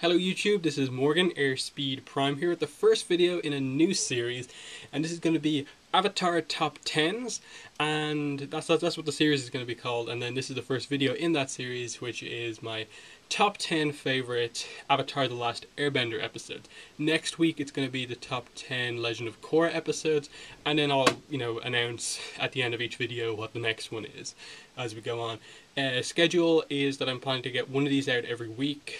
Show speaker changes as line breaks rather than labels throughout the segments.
Hello YouTube, this is Morgan, Airspeed Prime here with the first video in a new series, and this is going to be Avatar Top 10s, and that's what the series is going to be called. And then this is the first video in that series, which is my top 10 favorite Avatar The Last Airbender episodes. Next week it's going to be the top 10 Legend of Korra episodes, and then I'll announce at the end of each video what the next one is as we go on. Schedule is that I'm planning to get one of these out every week,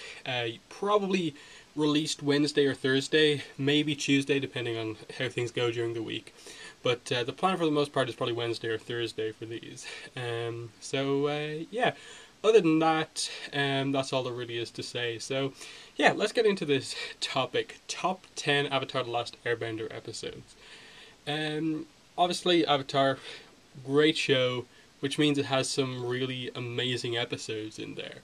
probably released Wednesday or Thursday, maybe Tuesday depending on how things go during the week. But the plan for the most part is probably Wednesday or Thursday for these. Yeah, other than that, that's all there really is to say. So yeah, let's get into this topic. Top 10 Avatar The Last Airbender episodes. Obviously Avatar, great show, which means it has some really amazing episodes in there.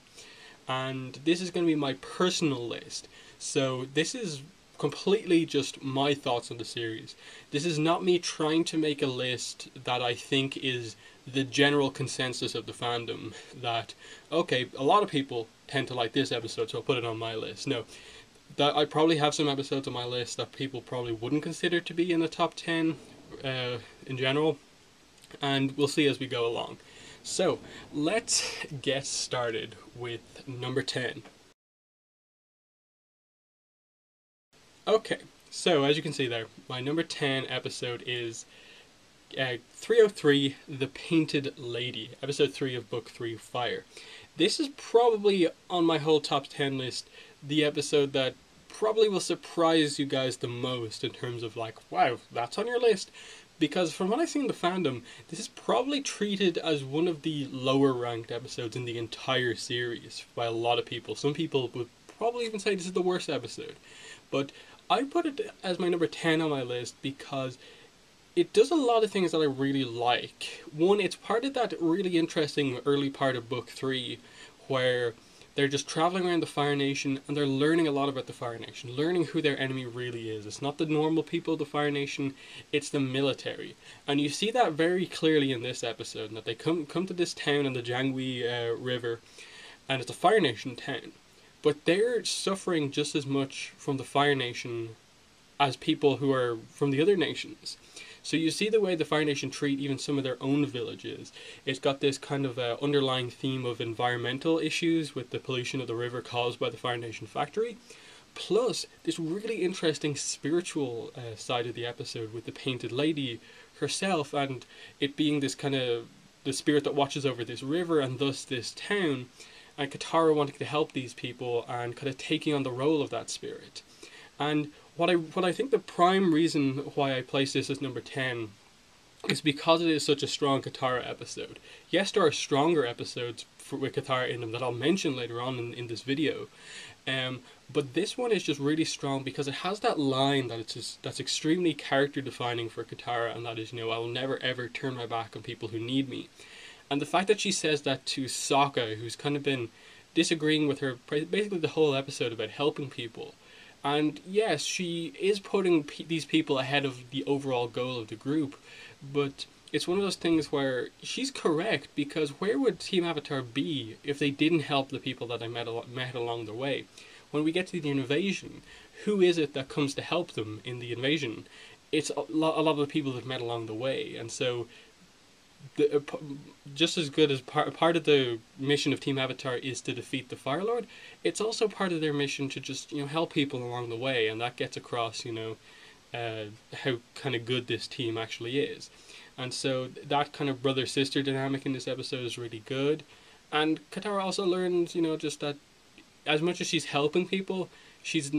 And this is going to be my personal list. So this is completely just my thoughts on the series. This is not me trying to make a list that I think is the general consensus of the fandom, that, okay, a lot of people tend to like this episode, so I'll put it on my list. No, that I probably have some episodes on my list that people probably wouldn't consider to be in the top 10 in general. And we'll see as we go along. So let's get started with number 10. Okay, so as you can see there, my number 10 episode is 303, The Painted Lady, episode 3 of book 3, Fire. This is probably on my whole top 10 list the episode that probably will surprise you guys the most in terms of like, wow, that's on your list. Because from what I've seen in the fandom, this is probably treated as one of the lower ranked episodes in the entire series by a lot of people. Some people would probably even say this is the worst episode. But I put it as my number 10 on my list because it does a lot of things that I really like. One, it's part of that really interesting early part of book 3 where they're just traveling around the Fire Nation and they're learning a lot about the Fire Nation, learning who their enemy really is. It's not the normal people of the Fire Nation, it's the military. And you see that very clearly in this episode, that they come to this town on the Jiangui River, and it's a Fire Nation town. But they're suffering just as much from the Fire Nation as people who are from the other nations. So you see the way the Fire Nation treat even some of their own villages. It's got this kind of underlying theme of environmental issues with the pollution of the river caused by the Fire Nation factory. Plus, this really interesting spiritual side of the episode with the Painted Lady herself, and it being this kind of the spirit that watches over this river and thus this town, and Katara wanting to help these people and kind of taking on the role of that spirit. And what I think the prime reason why I place this as number 10 is because it is such a strong Katara episode. Yes, there are stronger episodes with Katara in them that I'll mention later on in this video. But this one is just really strong because it has that line that's extremely character defining for Katara, and that is, I will never ever turn my back on people who need me. And the fact that she says that to Sokka, who's kind of been disagreeing with her basically the whole episode about helping people. And yes, she is putting these people ahead of the overall goal of the group, but it's one of those things where she's correct, because where would Team Avatar be if they didn't help the people that they met along the way? When we get to the invasion, who is it that comes to help them in the invasion? It's a lot of the people they've met along the way, and so just as good as part of the mission of Team Avatar is to defeat the Fire Lord, it's also part of their mission to just help people along the way, and that gets across how kind of good this team actually is. And so that kind of brother-sister dynamic in this episode is really good. And Katara also learns just that as much as she's helping people, she's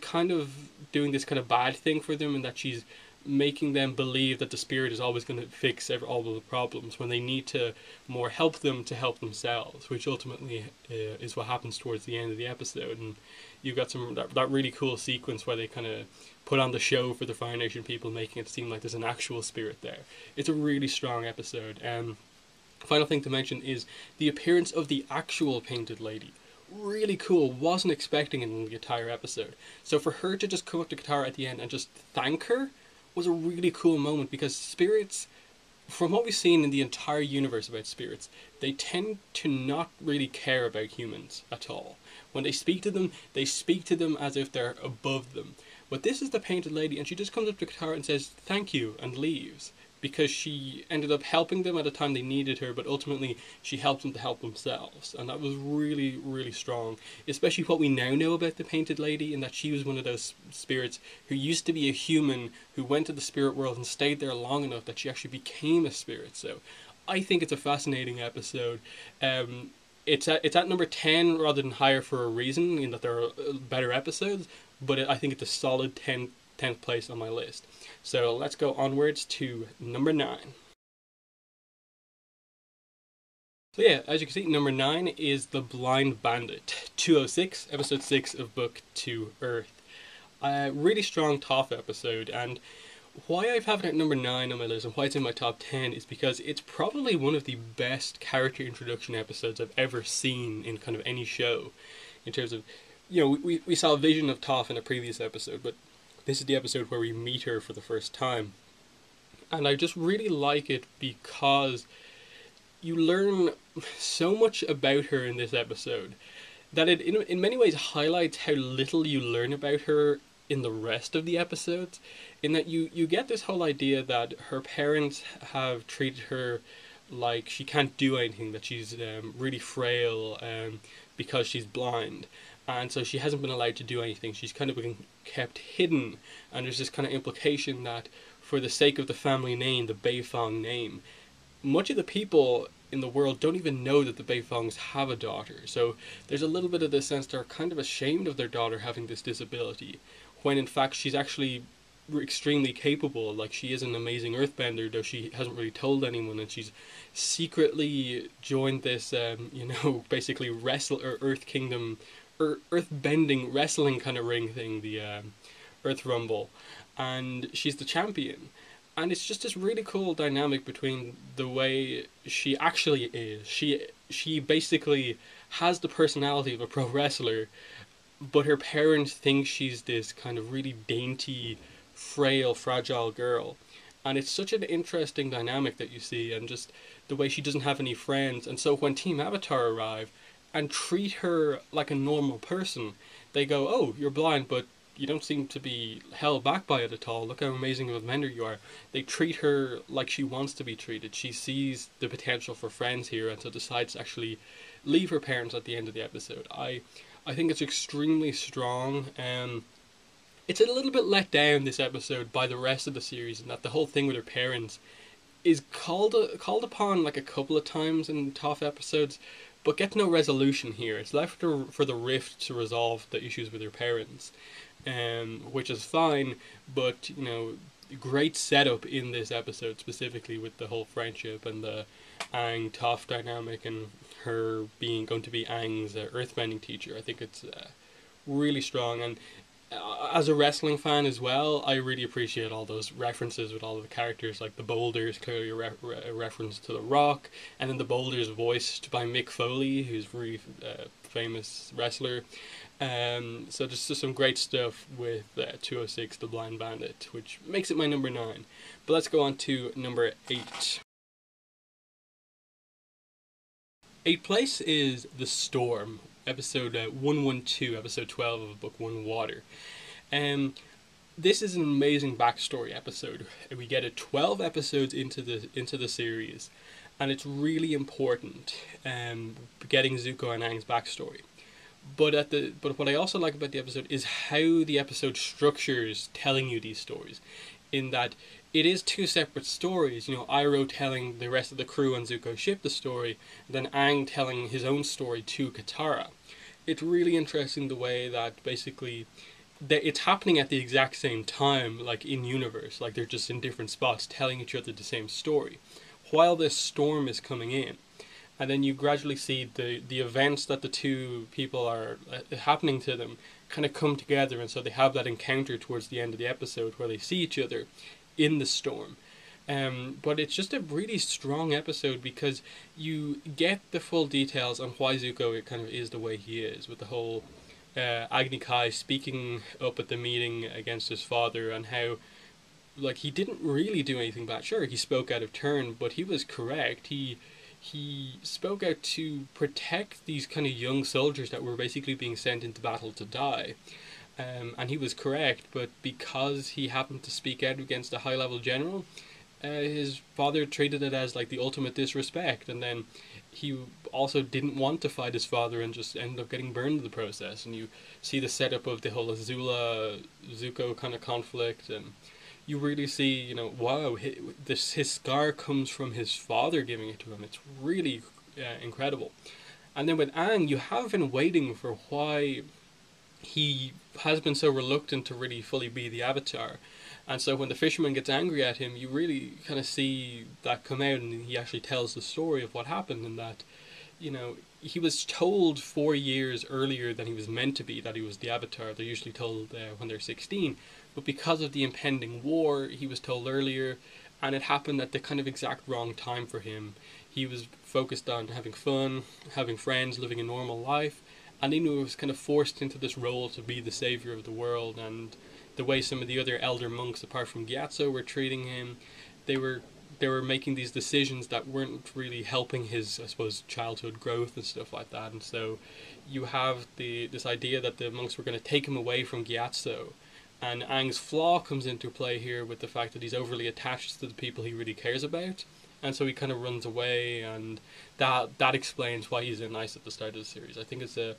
kind of doing this kind of bad thing for them, and that she's making them believe that the spirit is always going to fix all of the problems when they need to more help them to help themselves, which ultimately is what happens towards the end of the episode. And you've got that really cool sequence where they kind of put on the show for the Fire Nation people, making it seem like there's an actual spirit there. It's a really strong episode. Final thing to mention is the appearance of the actual Painted Lady. Really cool. Wasn't expecting it in the entire episode. So for her to just come up to Katara at the end and just thank her was a really cool moment, because spirits from what we've seen in the entire universe about spirits, they tend to not really care about humans at all. When they speak to them as if they're above them. But this is the painted lady, and she just comes up to Katara and says, "Thank you," and leaves. Because she ended up helping them at a time they needed her, but ultimately she helped them to help themselves. And that was really, really strong. Especially what we now know about the Painted Lady, in that she was one of those spirits who used to be a human, who went to the spirit world and stayed there long enough that she actually became a spirit. So I think it's a fascinating episode. It's at number 10 rather than higher for a reason, in that there are better episodes, but I think it's a solid 10th place on my list. So let's go onwards to number 9. So yeah, as you can see, number 9 is The Blind Bandit, 206, episode 6 of book 2, Earth. A really strong Toph episode, and why I've had it at number 9 on my list and why it's in my top 10 is because it's probably one of the best character introduction episodes I've ever seen in kind of any show. In terms of, we saw a vision of Toph in a previous episode, but this is the episode where we meet her for the first time. And I just really like it because you learn so much about her in this episode that it in many ways highlights how little you learn about her in the rest of the episodes, in that you get this whole idea that her parents have treated her like she can't do anything, that she's really frail because she's blind, and so she hasn't been allowed to do anything. She's kind of been kept hidden, and there's this kind of implication that for the sake of the family name, the Beifong name, much of the people in the world don't even know that the Beifongs have a daughter. So there's a little bit of this sense they're kind of ashamed of their daughter having this disability, when in fact she's actually extremely capable. Like, she is an amazing earthbender, though she hasn't really told anyone, and she's secretly joined this basically Earth Kingdom earthbending wrestling kind of ring thing, the Earth Rumble, and she's the champion. And it's just this really cool dynamic between the way she actually is. She basically has the personality of a pro wrestler, but her parents think she's this kind of really dainty, frail, fragile girl. And it's such an interesting dynamic that you see, and just the way she doesn't have any friends. And so when Team Avatar arrive and treat her like a normal person, they go, "Oh, you're blind, but you don't seem to be held back by it at all. Look how amazing of a vendor you are." They treat her like she wants to be treated. She sees the potential for friends here, and so decides to actually leave her parents at the end of the episode. I think it's extremely strong. It's a little bit let down, this episode, by the rest of the series, and that the whole thing with her parents is called upon like a couple of times in Toph episodes, but gets no resolution here. It's left for the Rift to resolve the issues with her parents. Which is fine, but great setup in this episode, specifically with the whole friendship and the Aang Toph dynamic, and her going to be Aang's earthbending teacher. I think it's really strong, and as a wrestling fan as well, I really appreciate all those references with all of the characters. Like the boulder is clearly a reference to The Rock, and then the boulder is voiced by Mick Foley, who's a really famous wrestler. So there's just some great stuff with 206, The Blind Bandit, which makes it my number 9. But let's go on to number 8. 8th place is The Storm, episode 112, episode 12 of book 1, Water. This is an amazing backstory episode. We get it 12 episodes into the series, and it's really important getting Zuko and Aang's backstory. But what I also like about the episode is how the episode structures telling you these stories, in that it is 2 separate stories. Iroh telling the rest of the crew on Zuko's ship the story, and then Aang telling his own story to Katara. It's really interesting the way that basically it's happening at the exact same time, like in universe, like they're just in different spots telling each other the same story, while this storm is coming in. And then you gradually see the events that the two people are happening to them kind of come together, and so they have that encounter towards the end of the episode where they see each other in the storm. But it's just a really strong episode because you get the full details on why Zuko kind of is the way he is, with the whole Agni Kai speaking up at the meeting against his father, and how like, he didn't really do anything bad. Sure, he spoke out of turn, but he was correct. He spoke out to protect these kind of young soldiers that were basically being sent into battle to die. And he was correct, but because he happened to speak out against a high-level general, his father treated it as like the ultimate disrespect, and then he also didn't want to fight his father and just ended up getting burned in the process. And you see the setup of the whole Azula Zuko kind of conflict, and you really see, you know, wow, his scar comes from his father giving it to him. It's really incredible. And then with Aang, you have been waiting for why he has been so reluctant to really fully be the Avatar. And so when the fisherman gets angry at him, you really kind of see that come out, and he actually tells the story of what happened, and that, you know, he was told 4 years earlier than he was meant to be that he was the Avatar. They're usually told when they're 16, but because of the impending war, he was told earlier, and it happened at the kind of exact wrong time for him. He was focused on having fun, having friends, living a normal life, and he was kind of forced into this role to be the savior of the world. And the way some of the other elder monks, apart from Gyatso, were treating him, they were making these decisions that weren't really helping his, I suppose, childhood growth and stuff like that. And so you have this idea that the monks were going to take him away from Gyatso, and Aang's flaw comes into play here with the fact that he's overly attached to the people he really cares about, and so he kind of runs away, and that explains why he's in ice at the start of the series. I think it's a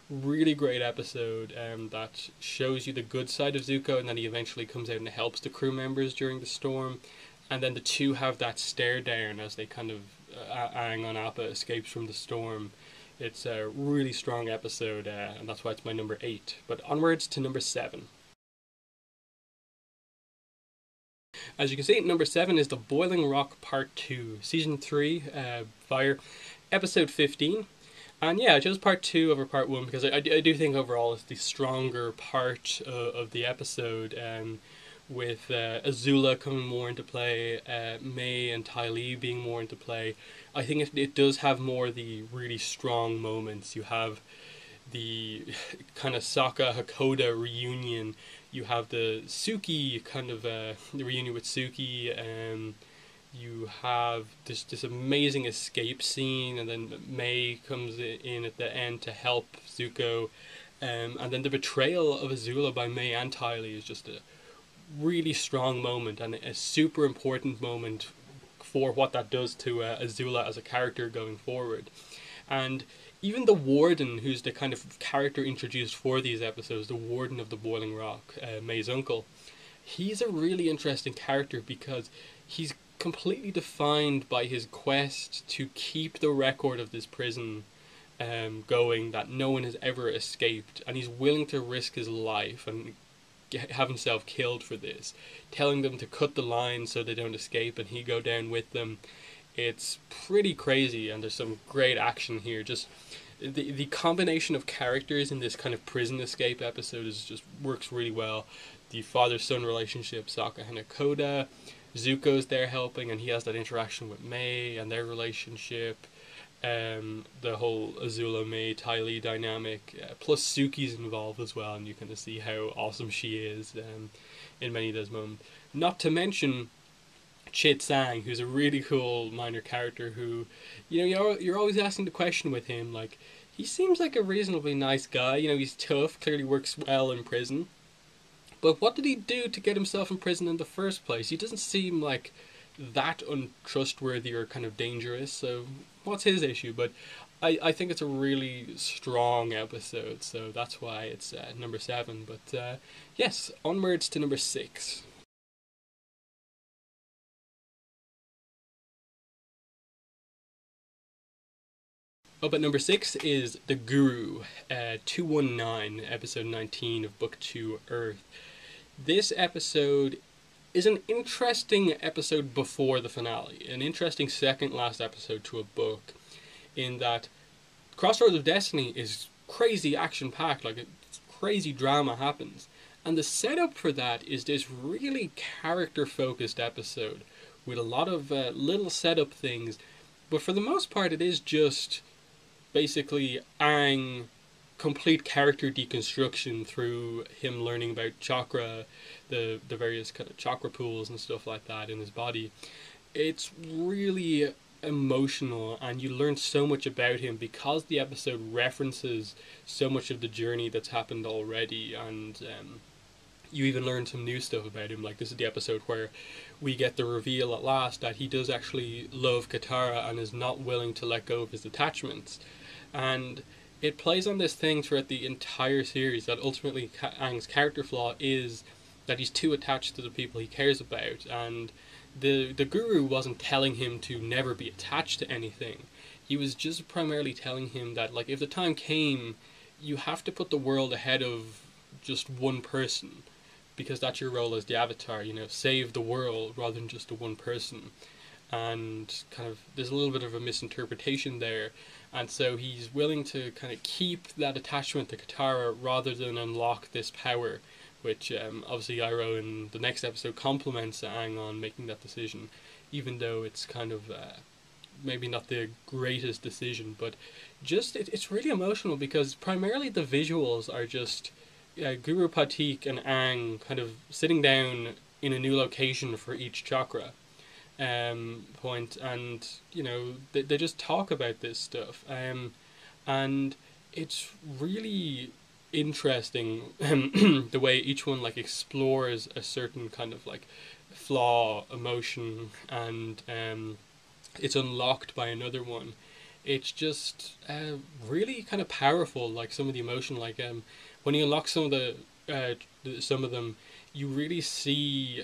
really great episode that shows you the good side of Zuko, and then he eventually comes out and helps the crew members during the storm, and then the two have that stare down as they kind of Aang on Appa escapes from the storm. It's a really strong episode, and that's why it's my number 8. But onwards to number 7. As you can see, number 7 is The Boiling Rock Part 2, Season 3, Fire, Episode 15. And yeah, I chose Part 2 over Part 1 because I do think overall it's the stronger part of the episode, with Azula coming more into play, Mai and Ty Lee being more into play. I think it does have more of the really strong moments. You have the kind of Sokka Hakoda reunion. You have the Suki kind of the reunion with Suki. You have this amazing escape scene, and then Mai comes in at the end to help Zuko. And then the betrayal of Azula by Mai and Ty Lee is just a really strong moment, and a super important moment for what that does to Azula as a character going forward. And even the Warden, who's the kind of character introduced for these episodes, the Warden of the Boiling Rock, Mai's uncle, he's a really interesting character because he's completely defined by his quest to keep the record of this prison going, that no one has ever escaped, and he's willing to risk his life and have himself killed for this, telling them to cut the line so they don't escape and he go down with them. It's pretty crazy, and there's some great action here. Just the combination of characters in this kind of prison escape episode just works really well. The father-son relationship, Sokka and Hakoda, Zuko's there helping, and he has that interaction with Mai and their relationship. The whole Azula Mai Ty Lee dynamic, plus Suki's involved as well, and you kind of see how awesome she is in many of those moments. Not to mention Chit Sang, who's a really cool minor character who, you know, you're always asking the question with him, like, he seems like a reasonably nice guy, you know, he's tough, clearly works well in prison, but what did he do to get himself in prison in the first place? He doesn't seem like that untrustworthy or kind of dangerous, so what's his issue? But I think it's a really strong episode, so that's why it's number 7. But yes, onwards to number 6. Up at number 6 is The Guru, 219, episode 19 of Book 2, Earth. This episode is an interesting episode before the finale, an interesting second last episode to a book, in that Crossroads of Destiny is crazy action-packed, like crazy drama happens, and the setup for that is this really character-focused episode with a lot of little setup things, but for the most part it is just basically Aang complete character deconstruction through him learning about chakra, the various kind of chakra pools and stuff like that in his body. It's really emotional, and you learn so much about him because the episode references so much of the journey that's happened already, and you even learn some new stuff about him. Like, this is the episode where we get the reveal at last that he does actually love Katara and is not willing to let go of his attachments. And it plays on this thing throughout the entire series that ultimately Aang's character flaw is that he's too attached to the people he cares about, and the guru wasn't telling him to never be attached to anything. He was just primarily telling him that, like, if the time came, you have to put the world ahead of just one person, because that's your role as the Avatar, you know, save the world rather than just the one person. And kind of, there's a little bit of a misinterpretation there, and so he's willing to kind of keep that attachment to Katara rather than unlock this power, which obviously Iroh in the next episode compliments Aang on making that decision, even though it's kind of maybe not the greatest decision. But just it's really emotional because primarily the visuals are just Guru Patik and Aang kind of sitting down in a new location for each chakra point, and you know they just talk about this stuff, and it's really interesting the way each one like explores a certain kind of like flaw, emotion, and it's unlocked by another one. It's just really kind of powerful. Like some of the emotion, like when you unlock some of them, you really see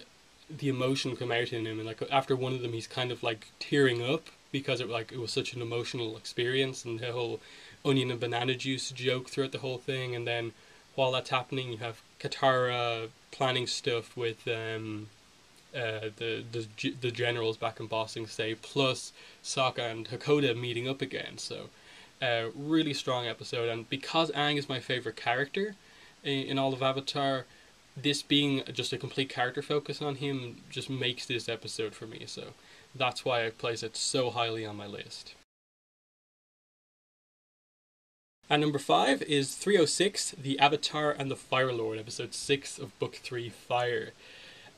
the emotion come out in him. And like after one of them, he's kind of like tearing up because it was such an emotional experience, and the whole onion and banana juice joke throughout the whole thing. And then while that's happening, you have Katara planning stuff with the generals back in Ba Sing Se, plus Sokka and Hakoda meeting up again. So really strong episode, and because Aang is my favorite character in all of Avatar, this being just a complete character focus on him just makes this episode for me. So that's why I place it so highly on my list. And number 5 is 306, The Avatar and the Fire Lord, episode 6 of Book 3, Fire.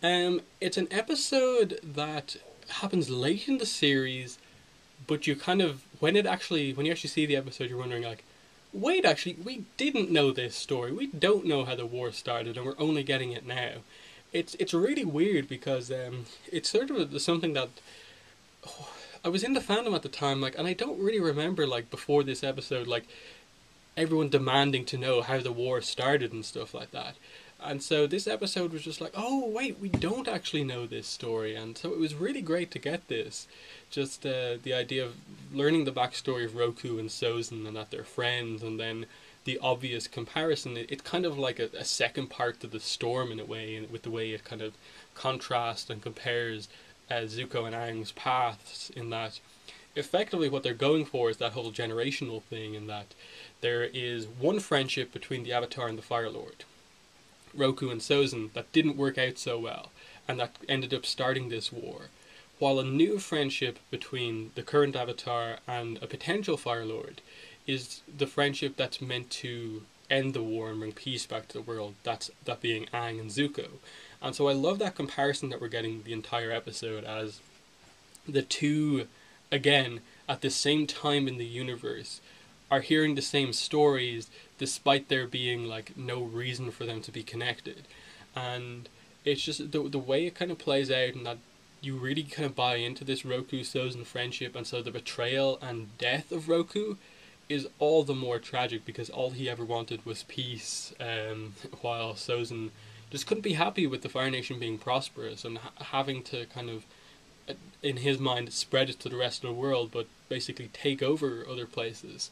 It's an episode that happens late in the series, but you kind of, when you actually see the episode, you're wondering like, wait, actually, we didn't know this story. We don't know how the war started, and we're only getting it now. It's really weird because it's sort of something that I was in the fandom at the time, like, and I don't really remember like before this episode, like everyone demanding to know how the war started and stuff like that. And so this episode was just like, oh wait, we don't actually know this story. And so it was really great to get this. Just the idea of learning the backstory of Roku and Sozin and that they're friends, and then the obvious comparison. It's kind of like a second part to the storm in a way, and with the way it kind of contrasts and compares Zuko and Aang's paths, in that effectively what they're going for is that whole generational thing, in that there is one friendship between the Avatar and the Fire Lord, Roku and Sozin, that didn't work out so well, and that ended up starting this war, while a new friendship between the current Avatar and a potential Fire Lord is the friendship that's meant to end the war and bring peace back to the world, that being Aang and Zuko. And so I love that comparison that we're getting the entire episode, as the two, again, at the same time in the universe, are hearing the same stories despite there being like no reason for them to be connected. And it's just the way it kind of plays out, and that you really kind of buy into this Roku-Sozin friendship, and so the betrayal and death of Roku is all the more tragic because all he ever wanted was peace, while Sozin just couldn't be happy with the Fire Nation being prosperous and having to kind of, in his mind, spread it to the rest of the world, but basically take over other places.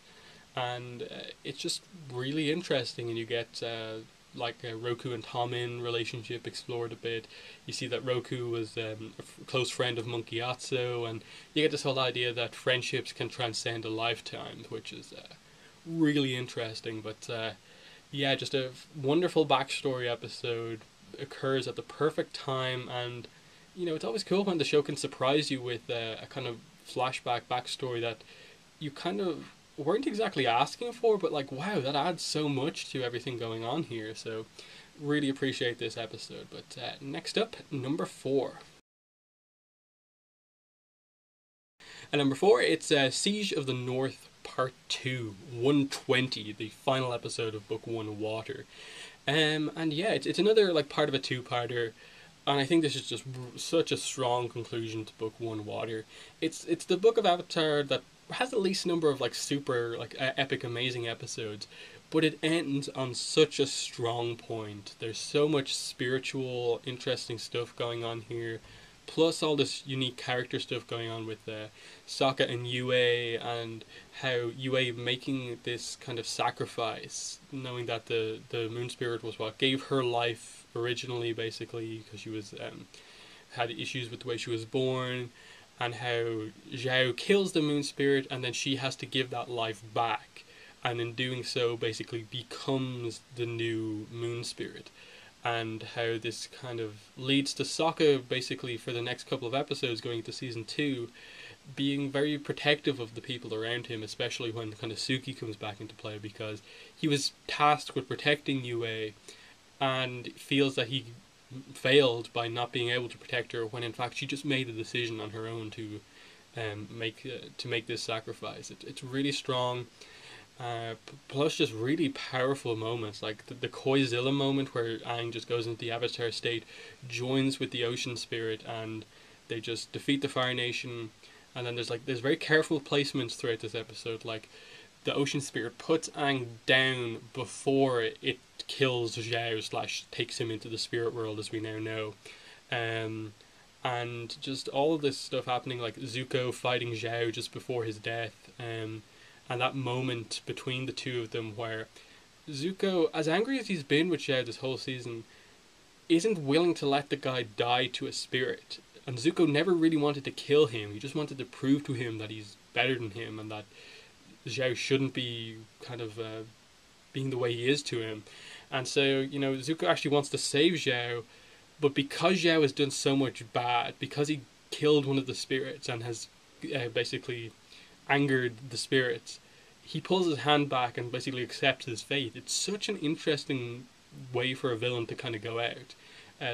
And it's just really interesting, and you get like a Roku and Tommen relationship explored a bit. You see that Roku was a close friend of Monkey Atso, and you get this whole idea that friendships can transcend a lifetime, which is really interesting. But yeah, just a wonderful backstory episode, occurs at the perfect time, and you know, it's always cool when the show can surprise you with a kind of flashback backstory that you kind of weren't exactly asking for, but like, wow, that adds so much to everything going on here. So really appreciate this episode. But next up, number 4. And number 4, it's Siege of the North Part 2, 120, the final episode of Book 1, Water. And yeah, it's another like part of a two-parter, and I think this is just such a strong conclusion to Book 1, Water. It's the book of Avatar that has at least a number of like super like epic, amazing episodes, but it ends on such a strong point. There's so much spiritual, interesting stuff going on here, plus all this unique character stuff going on with Sokka and Yue, and how Yue making this kind of sacrifice, knowing that the moon spirit was what gave her life originally, basically, because she was had issues with the way she was born, and how Zhao kills the moon spirit, and then she has to give that life back, and in doing so, basically becomes the new moon spirit. And how this kind of leads to Sokka, basically, for the next couple of episodes going into season 2, being very protective of the people around him, especially when kind of Suki comes back into play, because he was tasked with protecting Yue and feels that he failed by not being able to protect her, when in fact she just made a decision on her own to make this sacrifice. It's really strong. Plus just really powerful moments, like the Koizilla moment where Aang just goes into the Avatar state, joins with the Ocean Spirit, and they just defeat the Fire Nation. And then there's very careful placements throughout this episode, like the Ocean Spirit puts Aang down before it kills Zhao / takes him into the spirit world, as we now know. And just all of this stuff happening, like Zuko fighting Zhao just before his death, and that moment between the two of them where Zuko, as angry as he's been with Zhao this whole season, isn't willing to let the guy die to a spirit. And Zuko never really wanted to kill him. He just wanted to prove to him that he's better than him, and that Zhao shouldn't be kind of being the way he is to him. And so, Zuko actually wants to save Zhao, but because Zhao has done so much bad, because he killed one of the spirits and has basically angered the spirits, he pulls his hand back and basically accepts his fate. It's such an interesting way for a villain to kind of go out.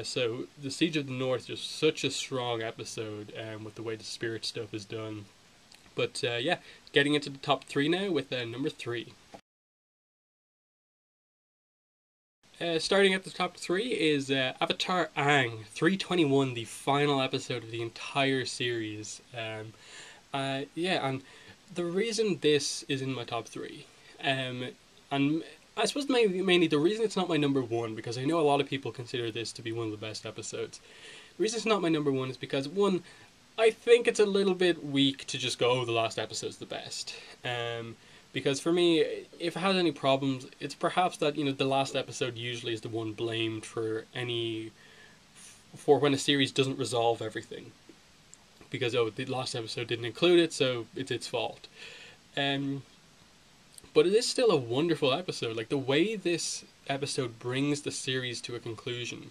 So the Siege of the North is just such a strong episode with the way the spirit stuff is done. But yeah, getting into the top 3 now with number 3. Starting at the top 3 is Avatar Aang 321, the final episode of the entire series. Yeah, and the reason this is in my top 3, and I suppose mainly the reason it's not my number 1, because I know a lot of people consider this to be one of the best episodes. The reason it's not my number 1 is because, one, I think it's a little bit weak to just go, oh, the last episode's the best. Because for me, if it has any problems, it's perhaps that, the last episode usually is the one blamed for when a series doesn't resolve everything. Because, the last episode didn't include it, so it's its fault. But it is still a wonderful episode. Like, the way this episode brings the series to a conclusion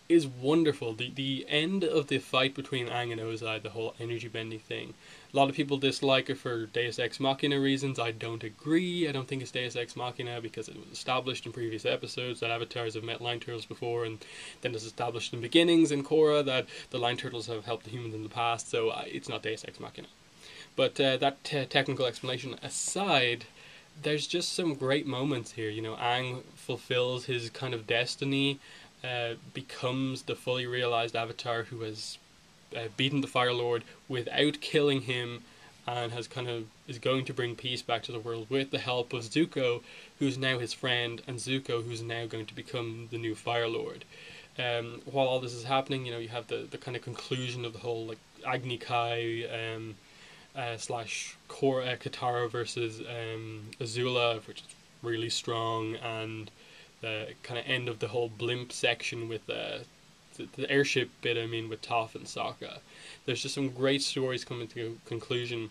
is wonderful. The end of the fight between Aang and Ozai, the whole energy bending thing, a lot of people dislike it for Deus Ex Machina reasons. I don't agree. I don't think it's Deus Ex Machina because it was established in previous episodes that avatars have met Line Turtles before, and then it's established in Beginnings in Korra that the Line Turtles have helped the humans in the past, so it's not Deus Ex Machina. But that technical explanation aside, there's just some great moments here. Aang fulfills his kind of destiny, becomes the fully realized Avatar who has beaten the Fire Lord without killing him, and is going to bring peace back to the world with the help of Zuko, who's now his friend, and Zuko, who's now going to become the new Fire Lord. While all this is happening, you have the kind of conclusion of the whole like Agni Kai slash Katara versus Azula, which is really strong, and the kind of end of the whole blimp section with the airship bit, with Toph and Sokka. There's just some great stories coming to conclusion.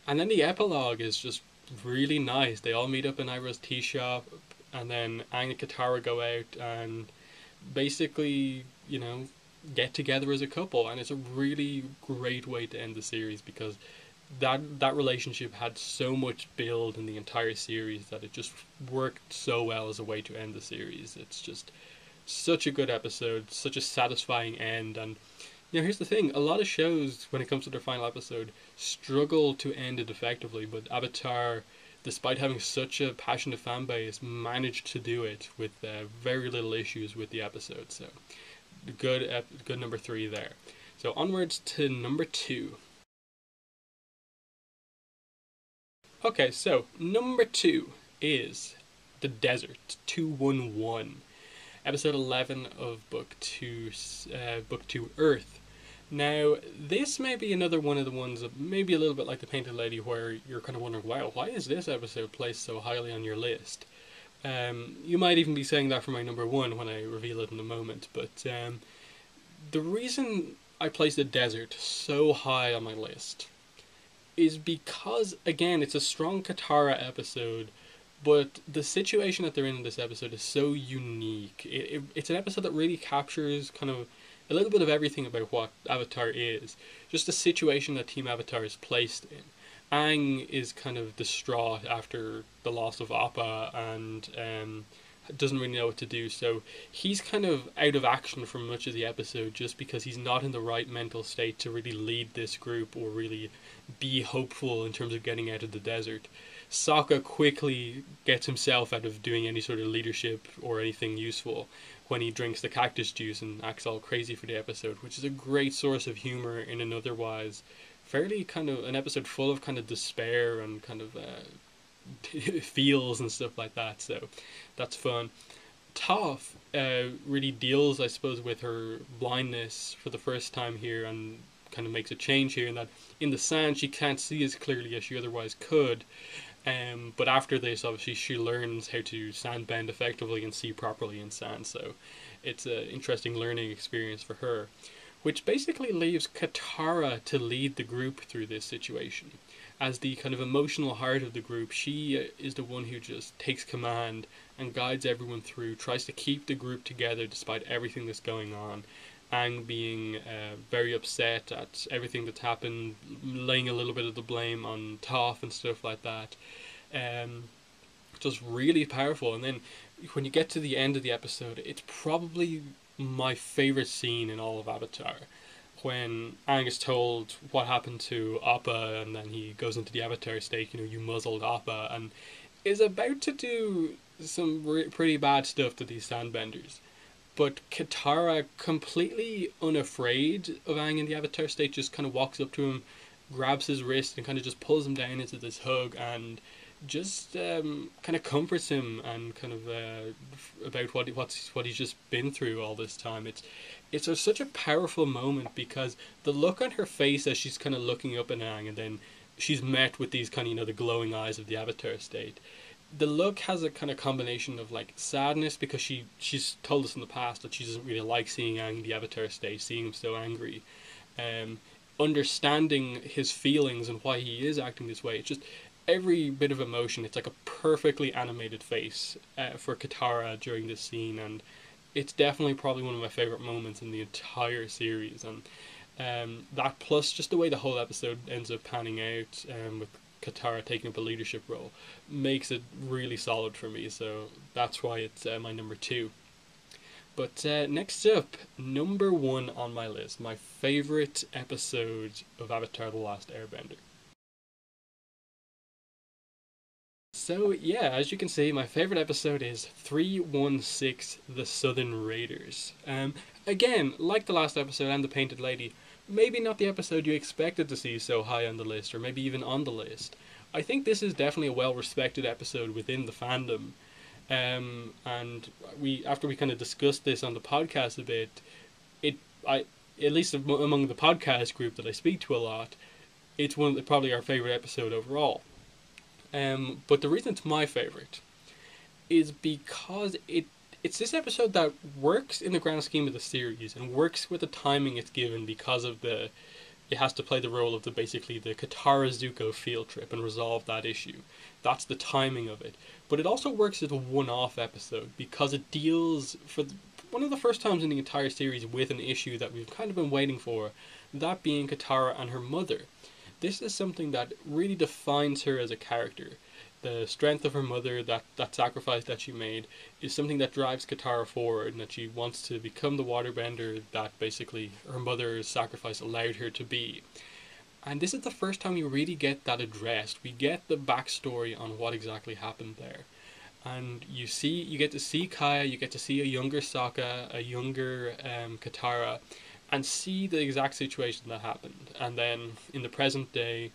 And then the epilogue is just really nice. They all meet up in Iroh's tea shop, and then Aang and Katara go out and basically, get together as a couple. And it's a really great way to end the series, because that relationship had so much build in the entire series that it just worked so well as a way to end the series. It's just such a good episode, such a satisfying end. And here's the thing: a lot of shows, when it comes to their final episode, struggle to end it effectively. But Avatar, despite having such a passionate fan base, managed to do it with very little issues with the episode. So good number 3 there. So onwards to number 2. Okay, so number 2 is The Desert 211, episode 11 of book 2, Earth. Now, this may be another one of the ones that maybe a little bit like The Painted Lady, where you're kind of wondering, wow, why is this episode placed so highly on your list? You might even be saying that for my number 1 when I reveal it in a moment, but the reason I placed The Desert so high on my list is because, again, it's a strong Katara episode, but the situation that they're in this episode is so unique. It's an episode that really captures kind of a little bit of everything about what Avatar is. Just the situation that Team Avatar is placed in. Aang is kind of distraught after the loss of Appa and doesn't really know what to do, so he's kind of out of action for much of the episode just because he's not in the right mental state to really lead this group or really be hopeful in terms of getting out of the desert. Sokka quickly gets himself out of doing any sort of leadership or anything useful when he drinks the cactus juice and acts all crazy for the episode, which is a great source of humor in an otherwise fairly kind of an episode full of kind of despair and kind of feels and stuff like that, so that's fun. Toph really deals, I suppose, with her blindness for the first time here and kind of makes a change here in that in the sand she can't see as clearly as she otherwise could, but after this obviously she learns how to sand bend effectively and see properly in sand, so it's an interesting learning experience for her, which basically leaves Katara to lead the group through this situation. As the kind of emotional heart of the group, she is the one who just takes command and guides everyone through, tries to keep the group together despite everything that's going on. Aang being very upset at everything that's happened, laying a little bit of the blame on Toph and stuff like that. Just really powerful. And then when you get to the end of the episode, it's probably my favourite scene in all of Avatar. When Aang is told what happened to Appa, and then he goes into the Avatar state, you muzzled Appa, and is about to do some pretty bad stuff to these sandbenders. But Katara, completely unafraid of Aang in the Avatar state, just kind of walks up to him, grabs his wrist, and kind of just pulls him down into this hug, and just kind of comforts him and kind of about what he's just been through all this time. It's such a powerful moment because the look on her face as she's kind of looking up at Aang, and then she's met with these kind of the glowing eyes of the Avatar state. The look has a kind of combination of like sadness because she's told us in the past that she doesn't really like seeing Aang in the Avatar state, seeing him so angry. Understanding his feelings and why he is acting this way. It's just every bit of emotion. It's like a perfectly animated face for Katara during this scene, and it's definitely probably one of my favourite moments in the entire series. And that plus just the way the whole episode ends up panning out, with Katara taking up a leadership role, makes it really solid for me. So that's why it's my number 2. But next up, number 1 on my list, my favourite episode of Avatar: The Last Airbender. So yeah, as you can see, my favourite episode is 316, The Southern Raiders. Again, like the last episode and The Painted Lady, maybe not the episode you expected to see so high on the list, or maybe even on the list. I think this is definitely a well-respected episode within the fandom. And after we kind of discussed this on the podcast a bit, at least among the podcast group that I speak to a lot, it's probably our favourite episode overall. But the reason it's my favourite is because it's this episode that works in the grand scheme of the series and works with the timing it's given because of it has to play the role of basically the Katara Zuko field trip and resolve that issue. That's the timing of it. But it also works as a one-off episode because it deals, for one of the first times in the entire series, with an issue that we've kind of been waiting for, that being Katara and her mother. this is something that really defines her as a character. The strength of her mother, that sacrifice that she made, is something that drives Katara forward, and that she wants to become the waterbender that basically her mother's sacrifice allowed her to be. And this is the first time we really get that addressed. We get the backstory on what exactly happened there. And you get to see Kaya, you get to see a younger Sokka, a younger Katara, and see the exact situation that happened. And then in the present day,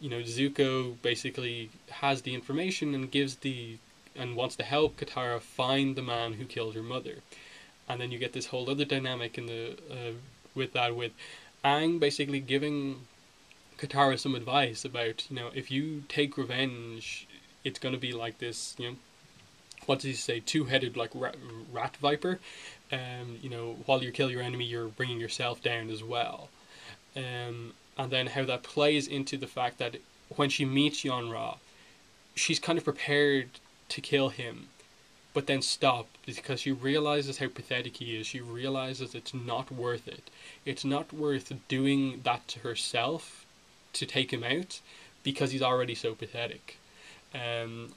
Zuko basically has the information and wants to help Katara find the man who killed her mother. And then you get this whole other dynamic with Aang basically giving Katara some advice about, if you take revenge, it's going to be like this, what does he say, two-headed like rat viper. While you kill your enemy, you're bringing yourself down as well. And then how that plays into the fact that when she meets Yon-Ra, she's kind of prepared to kill him, but then stop, because she realizes how pathetic he is. She realizes it's not worth it. It's not worth doing that to herself to take him out, because he's already so pathetic. And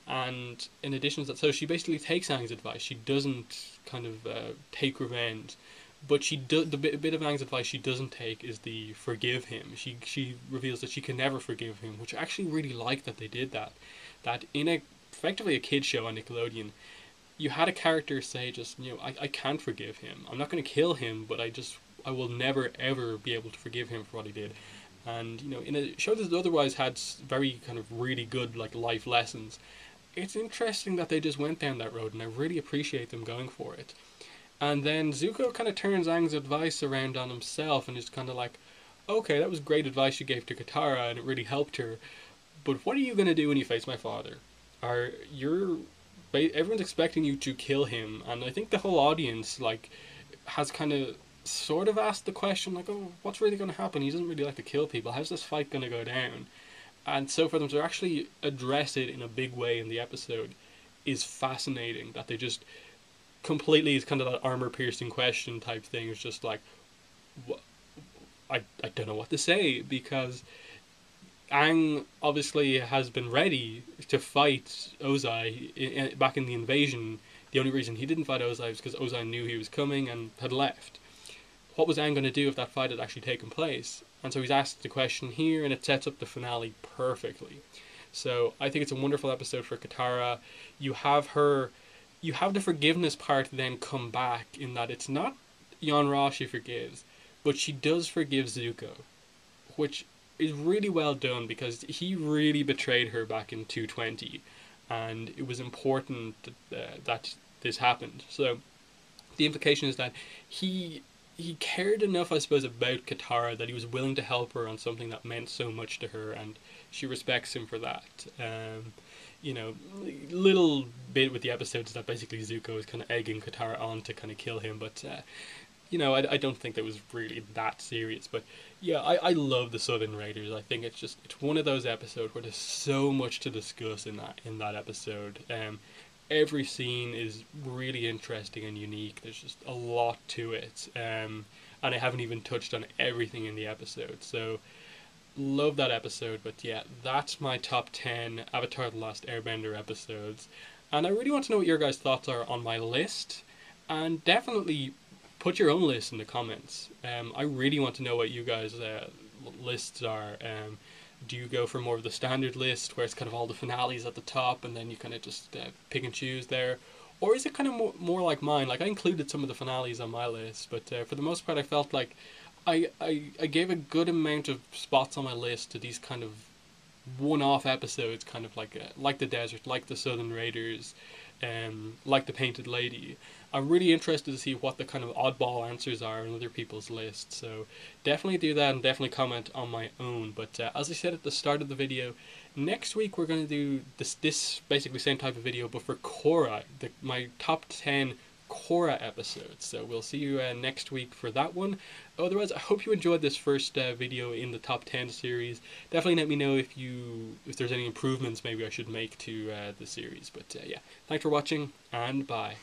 in addition to that, so she basically takes Aang's advice. She doesn't kind of take revenge, but the bit of Aang's advice she doesn't take is the forgive him. She reveals that she can never forgive him, which I actually really like that they did that. That in effectively a kid show on Nickelodeon, you had a character say just, I can't forgive him. I'm not going to kill him, but I will never ever be able to forgive him for what he did. And in a show that otherwise had very kind of really good like life lessons, it's interesting that they just went down that road, and I really appreciate them going for it. And then Zuko kind of turns Aang's advice around on himself and is kind of like, okay, that was great advice you gave to Katara and it really helped her, but what are you going to do when you face my father? Everyone's expecting you to kill him, and I think the whole audience has kind of sort of asked the question, like, oh, what's really going to happen? He doesn't really like to kill people. How's this fight going to go down? And so for them to actually address it in a big way in the episode is fascinating. That they just completely, it's kind of that armor-piercing question type thing. It's just like, I don't know what to say, because Aang obviously has been ready to fight Ozai back in the invasion. The only reason he didn't fight Ozai was because Ozai knew he was coming and had left. What was Aang going to do if that fight had actually taken place? And so he's asked the question here, and it sets up the finale perfectly. So I think it's a wonderful episode for Katara. You have the forgiveness part then come back, in that it's not Yon-Ra she forgives, but she does forgive Zuko, which is really well done, because he really betrayed her back in 220, and it was important that this happened. So the implication is that he cared enough, I suppose, about Katara that he was willing to help her on something that meant so much to her, and she respects him for that. Little bit with the episodes that basically Zuko is kind of egging Katara on to kind of kill him, but I don't think that was really that serious. But yeah, I love the Southern Raiders. I think it's one of those episodes where there's so much to discuss in that episode. Every scene is really interesting and unique. There's just a lot to it, and I haven't even touched on everything in the episode. So love that episode. But yeah, that's my top 10 Avatar: The Last Airbender episodes, and I really want to know what your guys' thoughts are on my list, and definitely put your own list in the comments. I really want to know what you guys' lists are. Do you go for more of the standard list, where it's kind of all the finales at the top, and then you kind of just pick and choose there? Or is it kind of more like mine? Like, I included some of the finales on my list, but for the most part I felt like I gave a good amount of spots on my list to these kind of one-off episodes, kind of like the Desert, like the Southern Raiders, like the Painted Lady. I'm really interested to see what the kind of oddball answers are in other people's lists, so definitely do that, and definitely comment on my own. But as I said at the start of the video, next week we're going to do this basically same type of video, but for Korra, my top 10 Korra episodes. So we'll see you next week for that one. Otherwise, I hope you enjoyed this first video in the top 10 series. Definitely let me know if there's any improvements maybe I should make to the series. But yeah, thanks for watching, and bye.